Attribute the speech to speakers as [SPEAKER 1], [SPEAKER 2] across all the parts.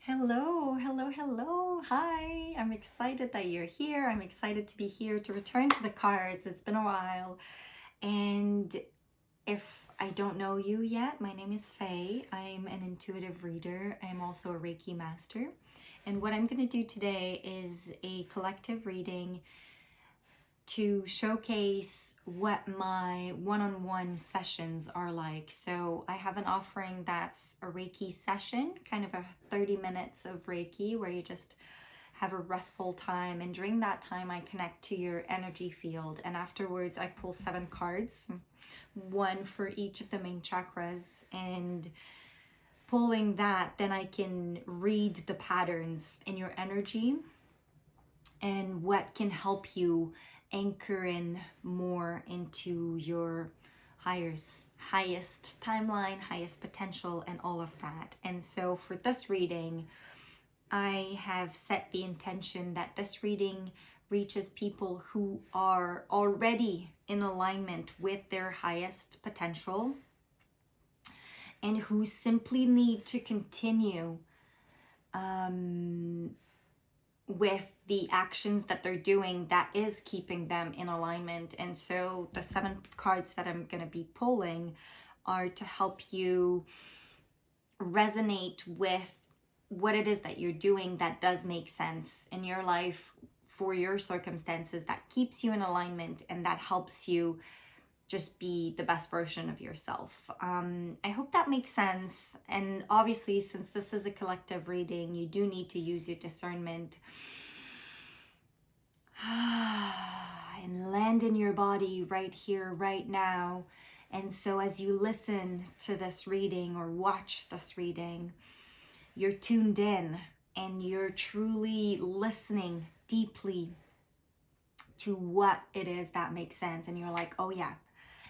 [SPEAKER 1] Hello, hello, hello. Hi, I'm excited that you're here. I'm excited to be here to return to the cards. It's been a while. And if I don't know you yet, my name is Faye. I'm an intuitive reader. I'm also a Reiki master. And what I'm going to do today is a collective reading to showcase what my one-on-one sessions are like. So I have an offering that's a Reiki session, kind of a 30 minutes of Reiki where you just have a restful time, and during that time I connect to your energy field, and afterwards I pull 7 cards, one for each of the main chakras, and pulling that, then I can read the patterns in your energy and what can help you anchor in more into your highest timeline, highest potential, and all of that. And so for this reading, I have set the intention that this reading reaches people who are already in alignment with their highest potential and who simply need to continue with the actions that they're doing that is keeping them in alignment. And so the 7 cards that I'm going to be pulling are to help you resonate with what it is that you're doing that does make sense in your life for your circumstances, that keeps you in alignment and that helps you just be the best version of yourself. I hope that makes sense. And obviously, since this is a collective reading, you do need to use your discernment and land in your body right here, right now. And so as you listen to this reading or watch this reading, you're tuned in and you're truly listening deeply to what it is that makes sense. And you're like, oh yeah.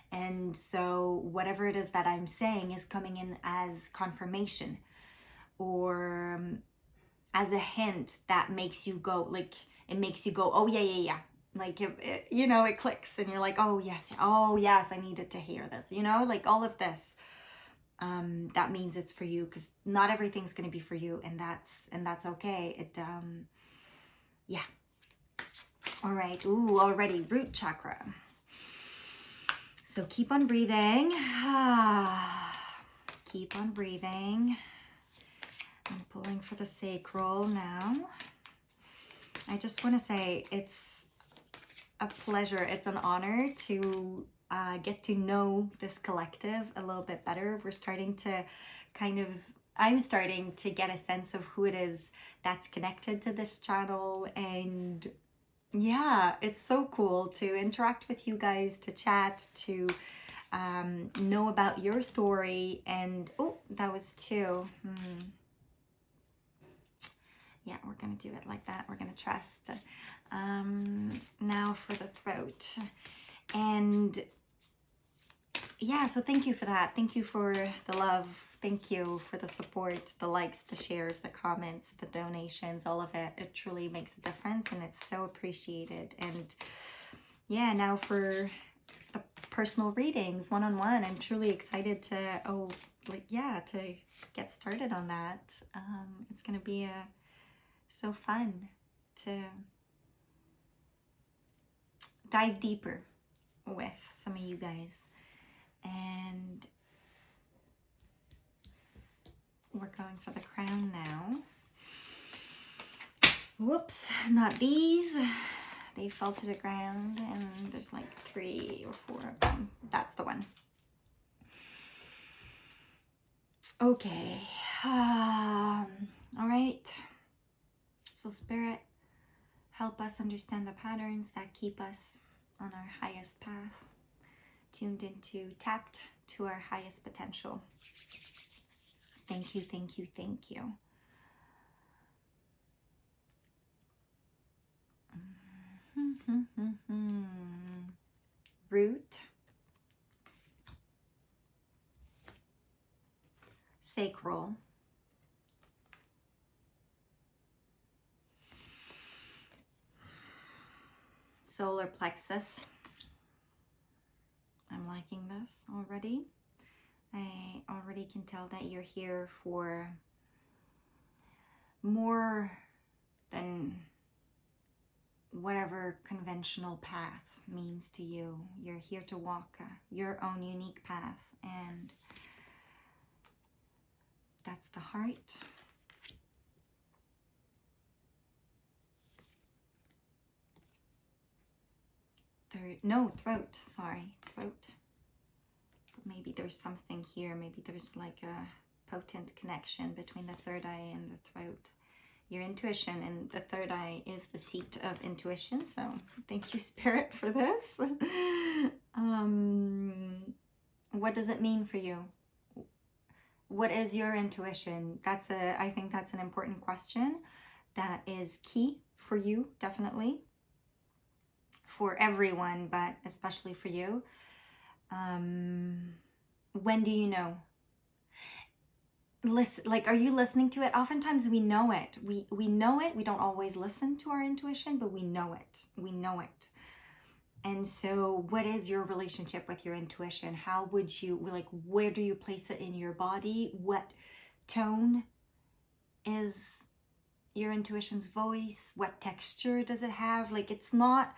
[SPEAKER 1] And so whatever it is that I'm saying is coming in as confirmation or as a hint that makes you go, like, it makes you go, oh yeah. Like, it clicks and you're like, oh yes, I needed to hear this, like all of this. That means it's for you, because not everything's going to be for you, and that's okay. Yeah. All right. Ooh, already root chakra. So keep on breathing. Keep on breathing. I'm pulling for the sacral now. I just want to say it's a pleasure. It's an honor to get to know this collective a little bit better. I'm starting to get a sense of who it is that's connected to this channel, and yeah, it's so cool to interact with you guys, to chat, to know about your story. And oh, that was 2. Yeah, we're gonna do it like that. We're gonna trust. Now for the throat. And yeah, so thank you for that. Thank you for the love. Thank you for the support, the likes, the shares, the comments, the donations, all of it. It truly makes a difference and it's so appreciated. And yeah, now for the personal readings, one-on-one, I'm truly excited to get started on that. It's gonna be so fun to dive deeper with some of you guys. And we're going for the crown now. Whoops, not these. They fell to the ground, and there's like 3 or 4 of them. That's the one. Okay. All right. So Spirit, help us understand the patterns that keep us on our highest path, tuned into, tapped to our highest potential. Thank you, thank you, thank you. Root, sacral, solar plexus. I'm liking this already. I already can tell that you're here for, than whatever conventional path means to you. You're here to walk your own unique path, and that's the heart. Throat, sorry, throat. Maybe there's something here. Maybe there's like a potent connection between the third eye and the throat. Your intuition, and the third eye is the seat of intuition. So thank you, Spirit, for this. What does it mean for you? What is your intuition? I think that's an important question that is key for you, definitely. For everyone, but especially for you. When do you know? Listen, like, are you listening to it? Oftentimes we know it. We know it. We don't always listen to our intuition, but we know it. We know it. And so what is your relationship with your intuition? How would you, like, where do you place it in your body? What tone is your intuition's voice? What texture does it have? Like, it's not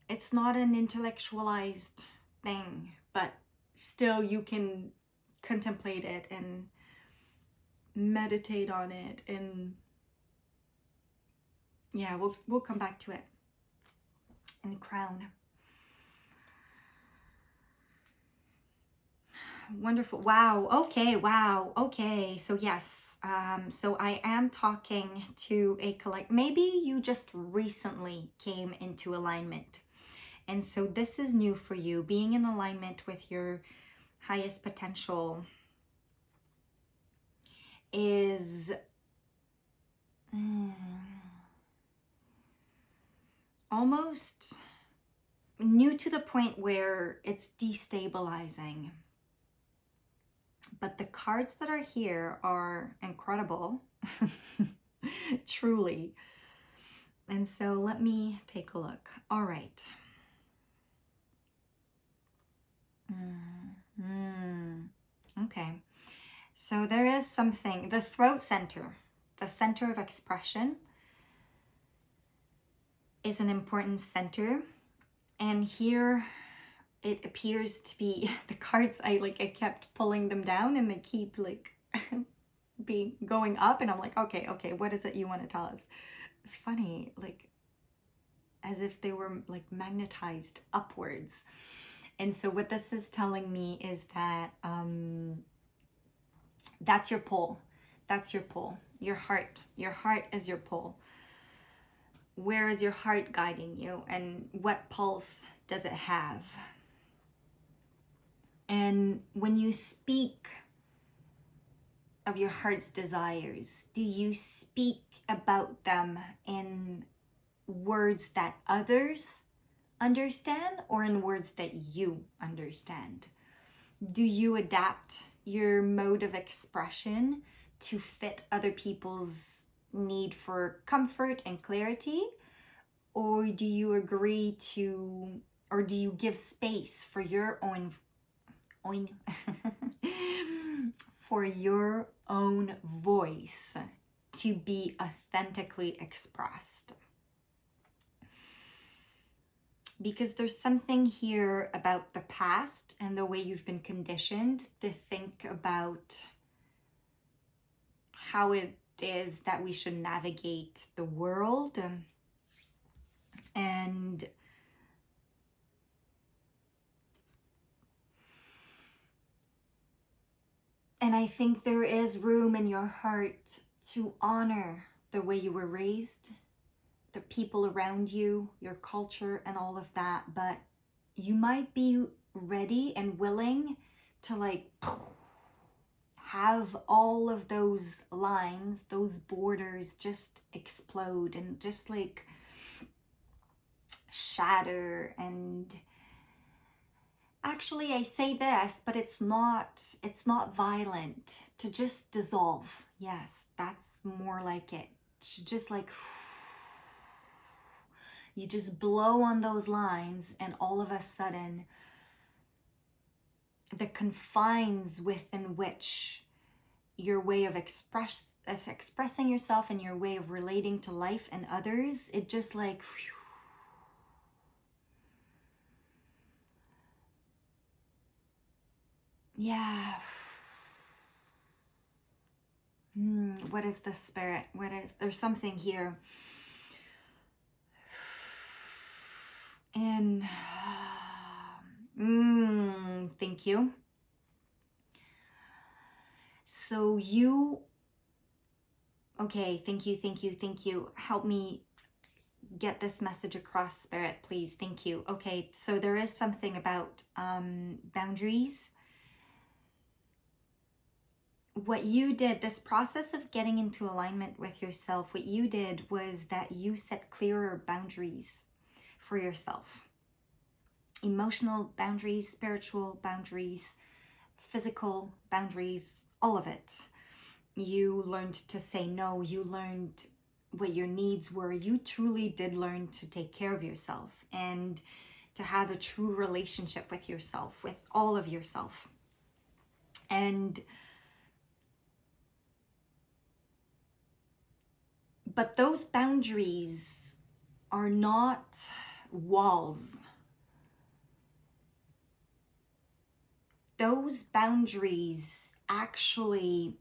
[SPEAKER 1] an intellectualized thing, but still you can contemplate it and meditate on it, and yeah, we'll come back to it. And crown. Wonderful. Wow. Okay. Wow. Okay. So yes. So I am talking to maybe you just recently came into alignment. And so this is new for you, being in alignment with your highest potential is almost new to the point where it's destabilizing. But the cards that are here are incredible, truly. And so let me take a look. All right. Okay. So there is something, the throat center, the center of expression is an important center. And here it appears to be the cards, I kept pulling them down and they keep like going up, and I'm like, okay, what is it you want to tell us? It's funny, like as if they were like magnetized upwards. And so what this is telling me is that that's your pull. That's your pull. Your heart is your pull. Where is your heart guiding you, and what pulse does it have? And when you speak of your heart's desires, do you speak about them in words that others understand or in words that you understand? Do you adapt your mode of expression to fit other people's need for comfort and clarity? Or do you agree to, or do you give space for your own for your own voice to be authentically expressed? Because there's something here about the past and the way you've been conditioned to think about how it is that we should navigate the world. And I think there is room in your heart to honor the way you were raised, the people around you, your culture and all of that, but you might be ready and willing to like have all of those lines, those borders just explode and just like shatter. And actually I say this, but it's not violent, to just dissolve. Yes, that's more like it. To just like, you just blow on those lines, and all of a sudden the confines within which your way of expressing yourself and your way of relating to life and others, it just like, whew. Yeah. What is the spirit? There's something here. And thank you. So okay, thank you. Help me get this message across, Spirit, please. Thank you. Okay, so there is something about boundaries. What you did, this process of getting into alignment with yourself, what you did was that you set clearer boundaries for yourself. Emotional boundaries, spiritual boundaries, physical boundaries, all of it. You learned to say no. You learned what your needs were. You truly did learn to take care of yourself and to have a true relationship with yourself, with all of yourself. But those boundaries are not walls. Those boundaries actually,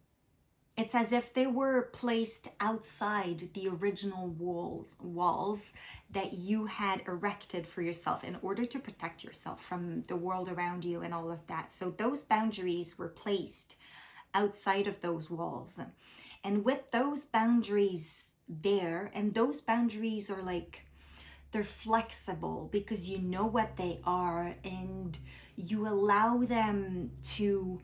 [SPEAKER 1] it's as if they were placed outside the original walls that you had erected for yourself in order to protect yourself from the world around you and all of that. So those boundaries were placed outside of those walls. And with those boundaries there, and those boundaries are like, they're flexible because you know what they are and you allow them to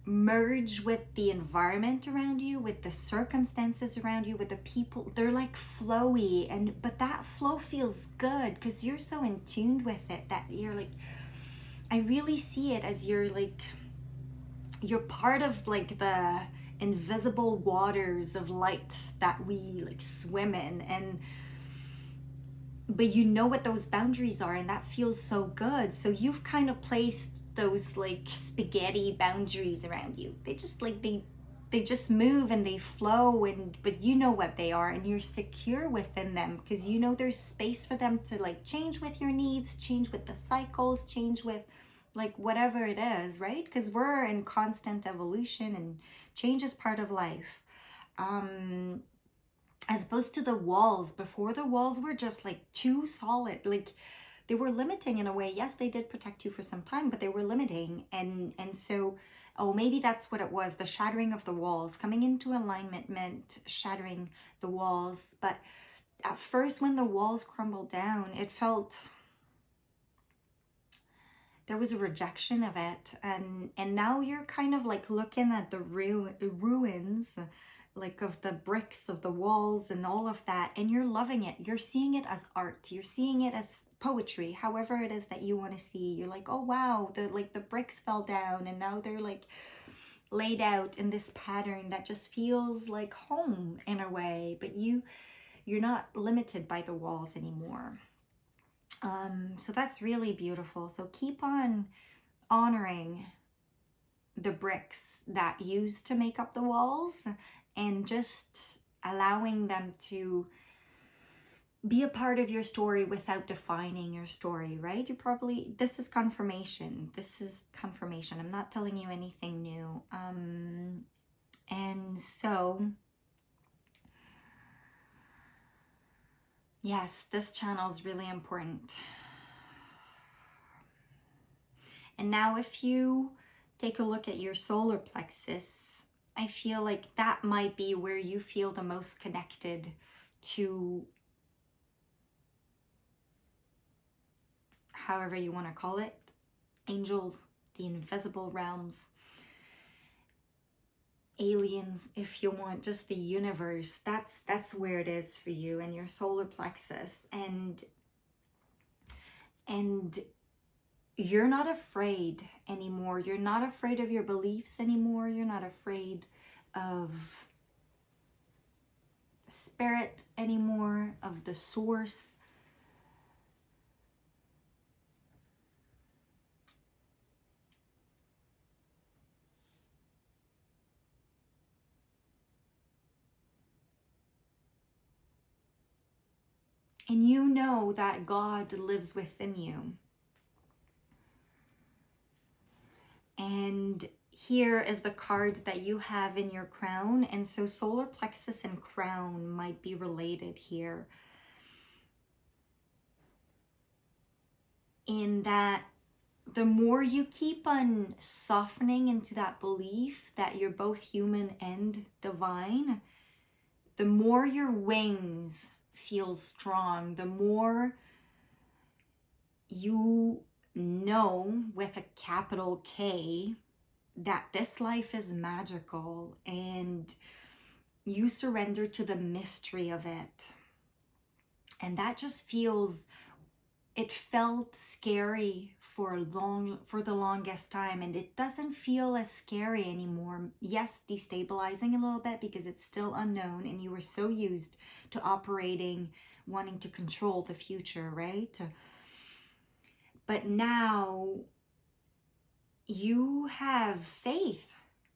[SPEAKER 1] merge with the environment around you, with the circumstances around you, with the people. They're like flowy, but that flow feels good because you're so in tune with it that you're like, I really see it as you're part of like the invisible waters of light that we like swim in, but you know what those boundaries are, and that feels so good. So you've kind of placed those like spaghetti boundaries around you. They just like they just move and they flow, but you know what they are and you're secure within them because you know there's space for them to like change with your needs, change with the cycles, change with like whatever it is, right? Because we're in constant evolution and change is part of life. As opposed to the walls. Before, the walls were just like too solid, like they were limiting in a way. Yes, they did protect you for some time, but they were limiting. And so, oh, maybe that's what it was. The shattering of the walls, coming into alignment meant shattering the walls. But at first, when the walls crumbled down, it felt there was a rejection of it. And now you're kind of like looking at the ruins, like of the bricks of the walls and all of that, and you're loving it. You're seeing it as art. You're seeing it as poetry, however it is that you want to see. You're like, oh wow, the bricks fell down and now they're like laid out in this pattern that just feels like home in a way, but you're not limited by the walls anymore. So that's really beautiful. So keep on honoring the bricks that used to make up the walls and just allowing them to be a part of your story without defining your story, right? This is confirmation. I'm not telling you anything new. And so, yes, this channel is really important. And now if you take a look at your solar plexus, I feel like that might be where you feel the most connected to, however you want to call it, angels, the invisible realms, aliens, if you want, just the universe. That's where it is for you and your solar plexus. And you're not afraid anymore. You're not afraid of your beliefs anymore. You're not afraid of spirit anymore, of the source. And you know that God lives within you. And here is the card that you have in your crown. And so solar plexus and crown might be related here. In that the more you keep on softening into that belief that you're both human and divine, the more your wings feel strong, the more you know with a capital K that this life is magical, and you surrender to the mystery of it. And that just feels, it felt scary for the longest time, and it doesn't feel as scary anymore. Yes, destabilizing a little bit because it's still unknown, and you were so used to operating, wanting to control the future, right? But now you have faith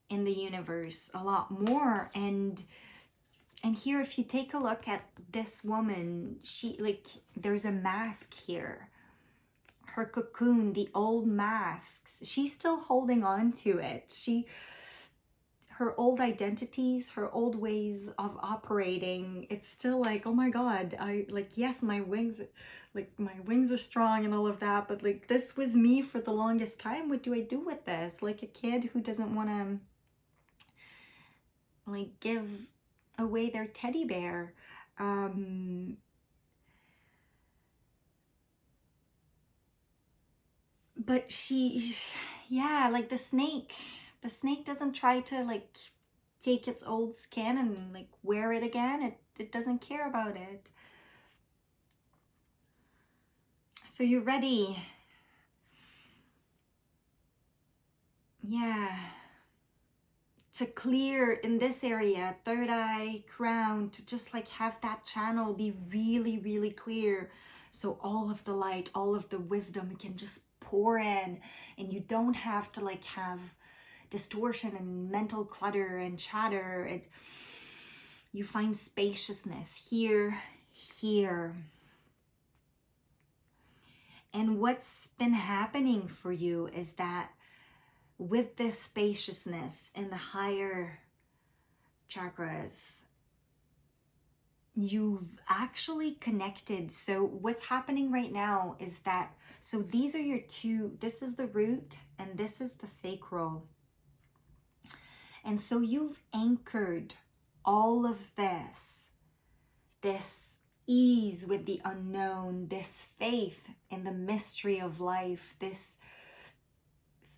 [SPEAKER 1] in the universe a lot more. And here, if you take a look at this woman, she, like, there's a mask here. Her cocoon, the old masks, she's still holding on to it. Her old identities, her old ways of operating, it's still like, oh my God, yes, my wings are strong and all of that, but like, this was me for the longest time. What do I do with this? Like a kid who doesn't want to like give away their teddy bear. But yeah, like the snake doesn't try to like take its old skin and like wear it again. It doesn't care about it. So you're ready. Yeah. To clear in this area, third eye, crown, to just like have that channel be really, really clear. So all of the light, all of the wisdom can just pour in, and you don't have to like have distortion and mental clutter and chatter. You find spaciousness here. And what's been happening for you is that with this spaciousness in the higher chakras, you've actually connected. So what's happening right now is that, so these are your two, this is the root and this is the sacral. And so you've anchored all of this ease with the unknown, this faith in the mystery of life, this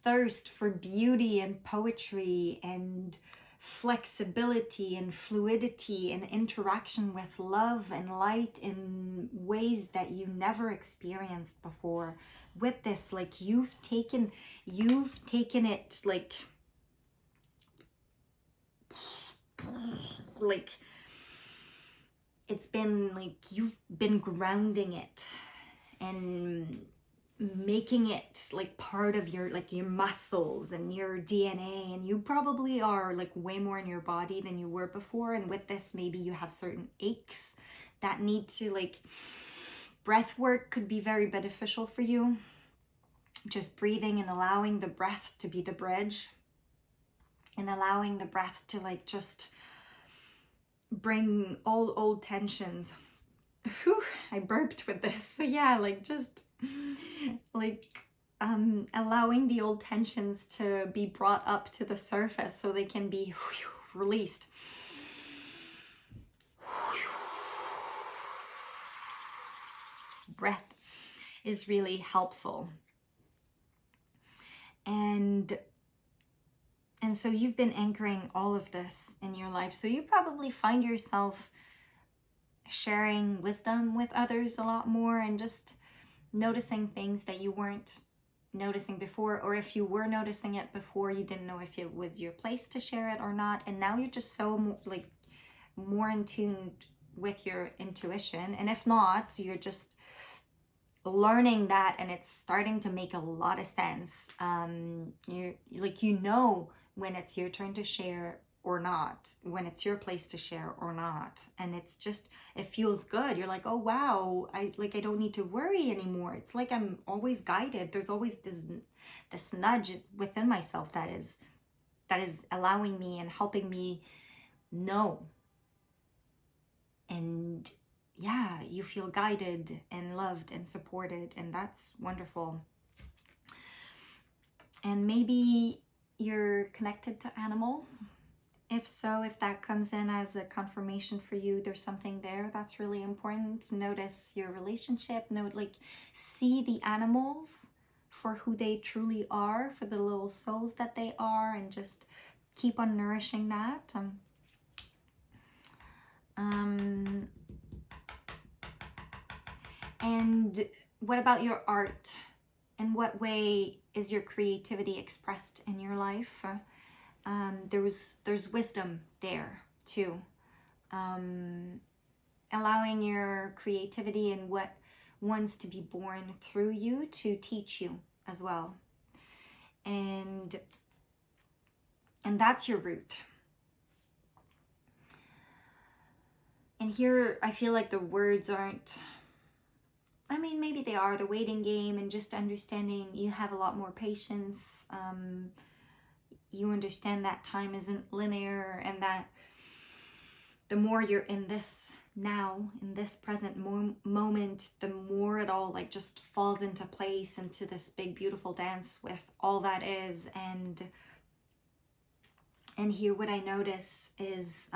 [SPEAKER 1] thirst for beauty and poetry and flexibility and fluidity and interaction with love and light in ways that you never experienced before. With this, like, you've taken it like it's been like you've been grounding it and making it like part of your muscles and your DNA, and you probably are like way more in your body than you were before. And with this, maybe you have certain aches that need to, like, breath work could be very beneficial for you. Just breathing and allowing the breath to be the bridge, and allowing the breath to like just bring all old tensions. Whew, I burped with this. So yeah, like just like allowing the old tensions to be brought up to the surface so they can be released. Breath is really helpful. And so you've been anchoring all of this in your life. So you probably find yourself sharing wisdom with others a lot more, and just noticing things that you weren't noticing before, or if you were noticing it before, you didn't know if it was your place to share it or not. And now you're just so like more in tune with your intuition. And if not, you're just learning that, and it's starting to make a lot of sense. You're like, when it's your turn to share, or not, when it's your place to share or not. And it's just, it feels good. You're like, oh wow, I don't need to worry anymore. It's like I'm always guided. There's always this nudge within myself that is allowing me and helping me know. And yeah, you feel guided and loved and supported, and that's wonderful. And maybe you're connected to animals. If so, if that comes in as a confirmation for you, there's something there that's really important. Notice your relationship. See the animals for who they truly are, for the little souls that they are, and just keep on nourishing that. And what about your art? In what way is your creativity expressed in your life? There's wisdom there too. Allowing your creativity and what wants to be born through you to teach you as well. And that's your root. And here I feel like the words aren't, I mean, maybe they are, the waiting game, and just understanding you have a lot more patience. You understand that time isn't linear, and that the more you're in this now, in this present moment, the more it all like just falls into place, into this big beautiful dance with all that is. And here what I notice is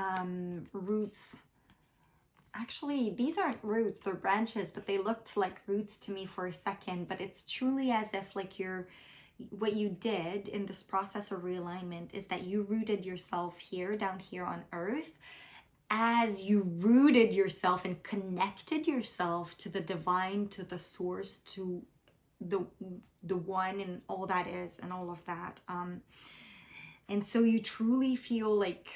[SPEAKER 1] roots. Actually, these aren't roots, they're branches, but they looked like roots to me for a second. But it's truly as if like what you did in this process of realignment is that you rooted yourself here, down here on earth, as you rooted yourself and connected yourself to the divine, to the source, to the one, and all that is, and all of that. And so you truly feel like,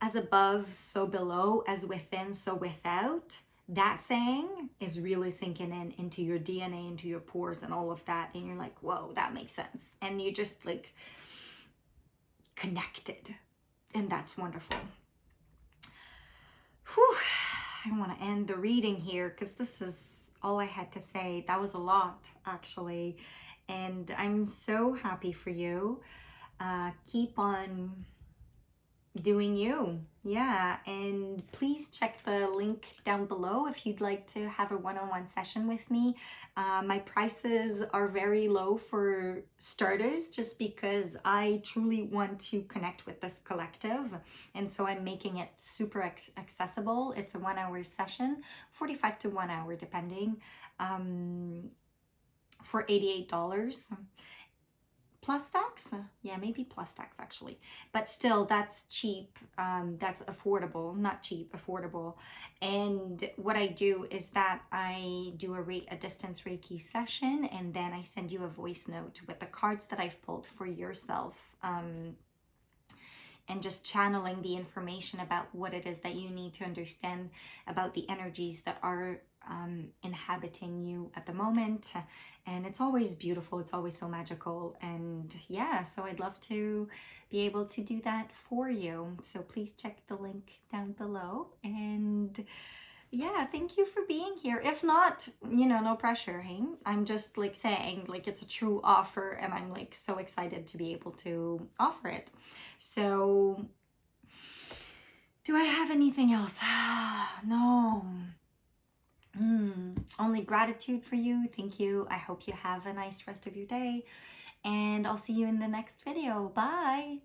[SPEAKER 1] as above, so below, as within, so without. That saying is really sinking into your DNA, into your pores and all of that. And you're like, whoa, that makes sense. And you just like connected. And that's wonderful. Whew. I want to end the reading here because this is all I had to say. That was a lot, actually. And I'm so happy for you. Keep on doing you. Yeah, and please check the link down below if you'd like to have a one-on-one session with me. My prices are very low for starters, just because I truly want to connect with this collective, and so I'm making it super accessible. It's a 1 hour session, 45 to 1 hour depending, for $88. Plus tax? Yeah, maybe plus tax actually. But still, that's cheap. That's affordable. Not cheap, affordable. And what I do is that I do a distance Reiki session, and then I send you a voice note with the cards that I've pulled for yourself. And just channeling the information about what it is that you need to understand about the energies that are inhabiting you at the moment. And it's always beautiful, it's always so magical. And yeah, so I'd love to be able to do that for you. So please check the link down below. And yeah, thank you for being here. If not, no pressure, hey? I'm just like saying, like, it's a true offer, and I'm like so excited to be able to offer it. So do I have anything else? No. Only gratitude for you. Thank you. I hope you have a nice rest of your day, and I'll see you in the next video. Bye.